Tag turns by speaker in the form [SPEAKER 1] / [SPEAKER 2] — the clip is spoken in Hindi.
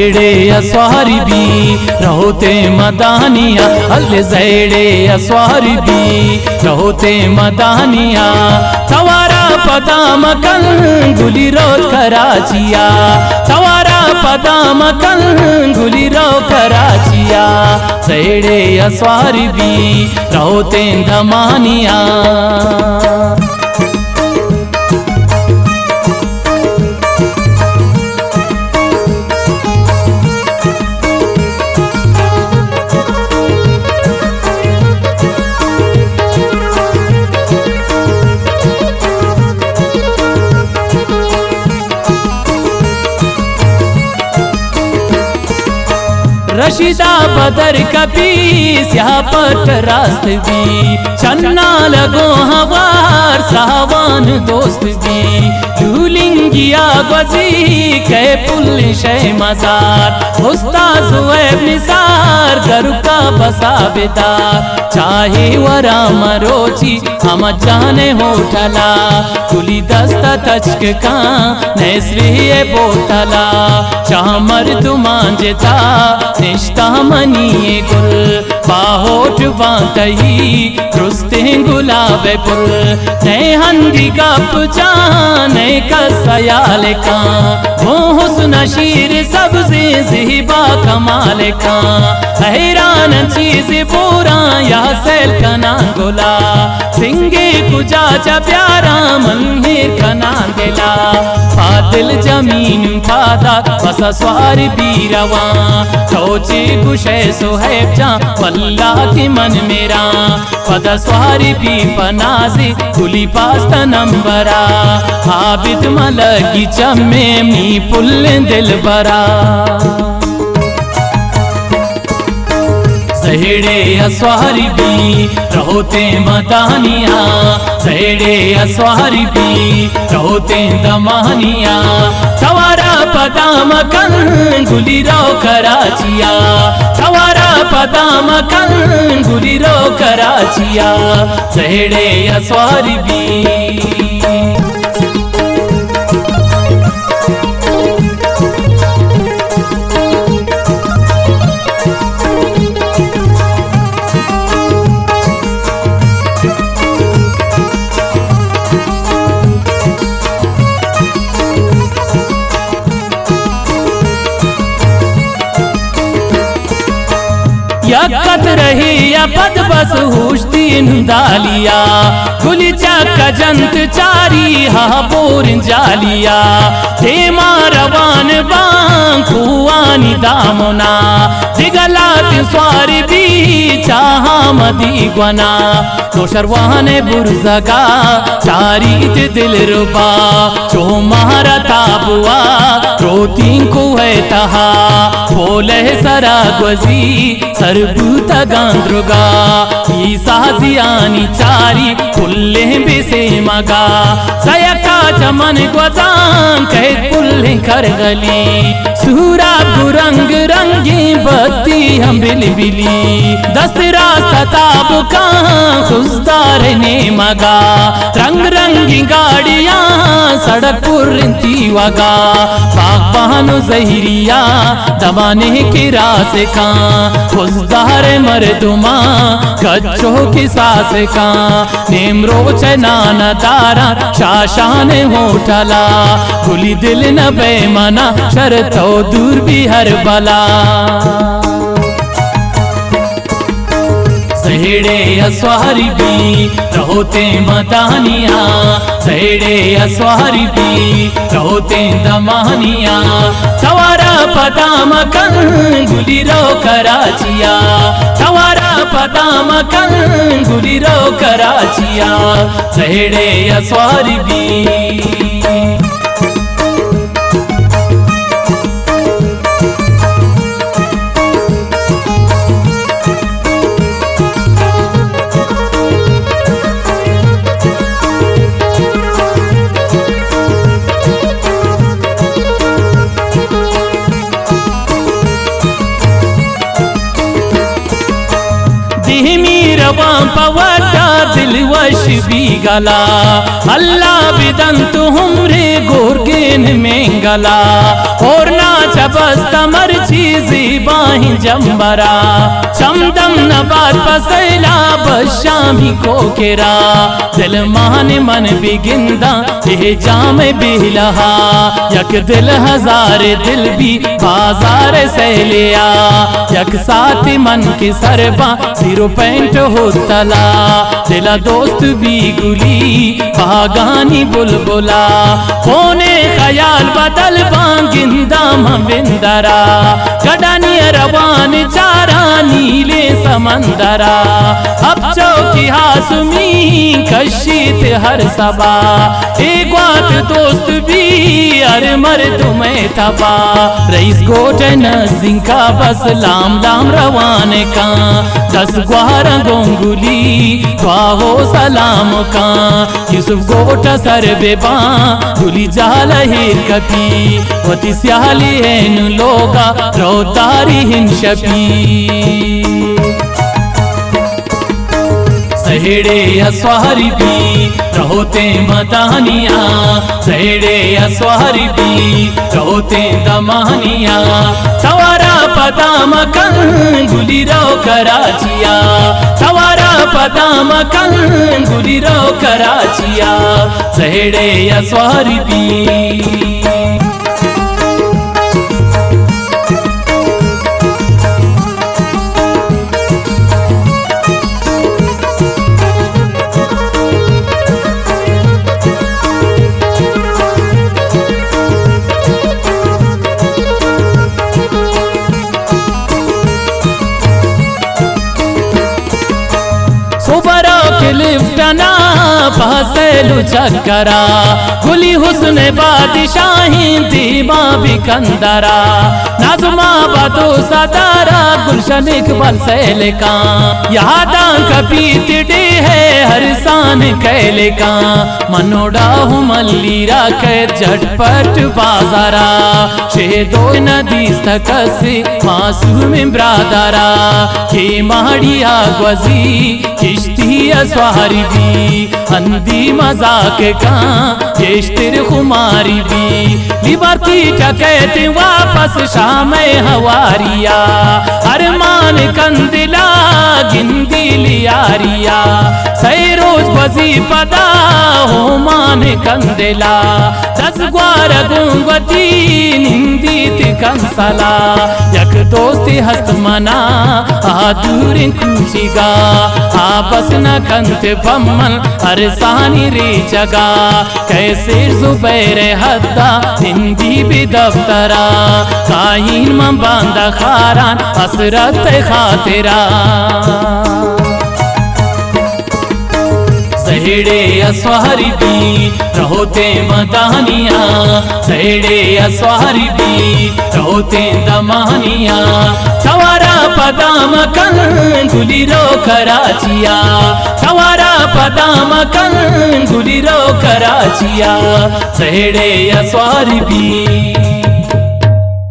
[SPEAKER 1] जैड़े अस्वारी भी रहोते मदानिया अल्ले जैड़े अस्वारी भी रहोते मदानिया तवारा पदाम कल गुली रोज कराचिया तवारा पदाम कल गुली रो कराचिया जैड़े अस्वारी भी रहोते धमानिया रशीदा बदर कपी स्या पट रास्त भी चन्ना लगो हवार सावन दोस्त भी लूलिंगिया गजी कै पुल शे मजार उस्ताद ज़ुएब निसार गरुका बसा बेदार चाहे वरा मरोची हम जाने होठला कुली दस्ता तचक का नैसरी बोतला चाह मर्द मांजता निष्ठा मनिए गुल बाहोट बांतही रुस्ते गुलाब पुल नए हंदी कप जाने का सयाल का वो हुस्न शीर सबसे ज़िबा कमाल का हैरान चीज पूरा या सेल कना गोला सिंगे कुजा चा प्यारा मंदिर कना गेला फादिल जमीन फादा बसा स्वार बीरवा सोचे कुशे सोहेब जा वल्ला के मन मेरा पदा स्वारी भी पनाजी कुली पास्ता नंबरा आबिद मलकी चम्मे मी पुल दिल बरा सहेड़े अस्वारी भी रहोते मदानिया सहेड़े अस्वारी भी रहोते दमानिया तवारा पदाम कल गुली रो कराचिया तवारा पदाम कल गुली रो कराचिया सहेड़े अस्वारी भी यकत रही या पद बस हुश तीन दालिया गुली चक्का जंत चारी हा बोर जालिया तेमा रवान बांग कुआनी दामोना दिगलात स्वारी भी चाहा मदी ग्वना तो शरवाने बुरजगा चारीत दिल रुबा चो महारा ताबुआ रोतीन को है तहा बोले सरा ग्वजी सरबूता गांद्रुगा ई साजियानी चारी कुल्ले बेसे मगा सयका चमन ग्वजान कह कुल्ले कर गली सूरा रंग रंगी बत्ती हम बिली दस्त रास्ता ताब का खुशदार ने मगा रंग रंगी गाड़ियां सड़क पुरती वगा बागबानो जहरिया दबाने के रासे का खुशदार मर्दुमा कच्चों की सास का नेमरो चनाना तारा शाशान होठला खुली दिल न बेमना शरतो दूर भी हर बला सहेड़े अस्वारी भी रहोते मदानिया सहेड़े अस्वारी भी रहोते दमानिया तवारा पदाम कल गुली रो कराचिया तवारा पदाम कल गुली रो कराचिया सहेड़े अस्वारी भी रवां पवटा दिलवश भी गला अल्लाह बिदंत हमरे गोरगेन में गला और नाच बस्ता मर्ची ज़ीबाही जंबरा चमदम नबात पसैला बशामी को केरा दिल मान मन बिगिंदा ये जाम बिलहा यक दिल हजार दिल भी बाजार से लिया यक साथ मन के सरबा 0 पैंट हो तला दिला दोस्त भी गुली बागानी बुलबुला होने ख्याल बदल बांगिंदा मविंदरा गडानी रवान चारा नीले समंदरा अब चौकी हासमी कशीत हर सबा एक बात दोस्त भी हर मर्द में तबा रईस गोटन सिंह का बस लाम लाम रवान का 10 ग्वारा गोंगुली हो सलाम का यूसुफ गोट सर बेबा गुली जाल हिर कपी वती स्याली एन लोगा रोतारी हिन शपी सहेड़े अस्वारी भी रहोते मदानिया सहेड़े अस्वारी भी रहोते दमानिया तवारा पदाम कं गुली रो कराचिया तवारा पदाम कं गुली रो कराचिया सहेड़े अस्वारी भी लिफ्टना फसेलु चक्करा गुली हुस्न बादशाही दीमा बिकंदरा नाजुमा बातो सदारा गुलशन इकबाल सैल का यादा कपीत डे है हर सान कैले का मनोड़ा मल्लीरा कर झटपट बाजारा शेदो नदी सकसे मासूम ब्रादरा के माड़िया ग्वजी किश्ती अस्वारी भी अंधी मजाक का जेश्तिर खुमारी भी लिबर्टी टकैत वापस शाम हवारिया अरमान कंदिला गिंदी लियारिया सही रोज बजी पदा हो मान कंदिला 10 ग्वार गुंगती निंदीत कंसला यक दोस्ती हस्त मना आदूर कुचिगा आपस न कंत बम्मल अरसानी रे जगा कैसे जुबैर हद्दा हिंदी भी दफ्तरा काइन में बांदा खारान असरत खातिरा सहेड़े अस्वारी भी रहोते मदानिया सहेड़े अस्वारी भी रहोते दमानिया तवारा पदाम कं गुली रो कराचिया तवारा पदाम कं गुली रो कराचिया सहेड़े अस्वारी भी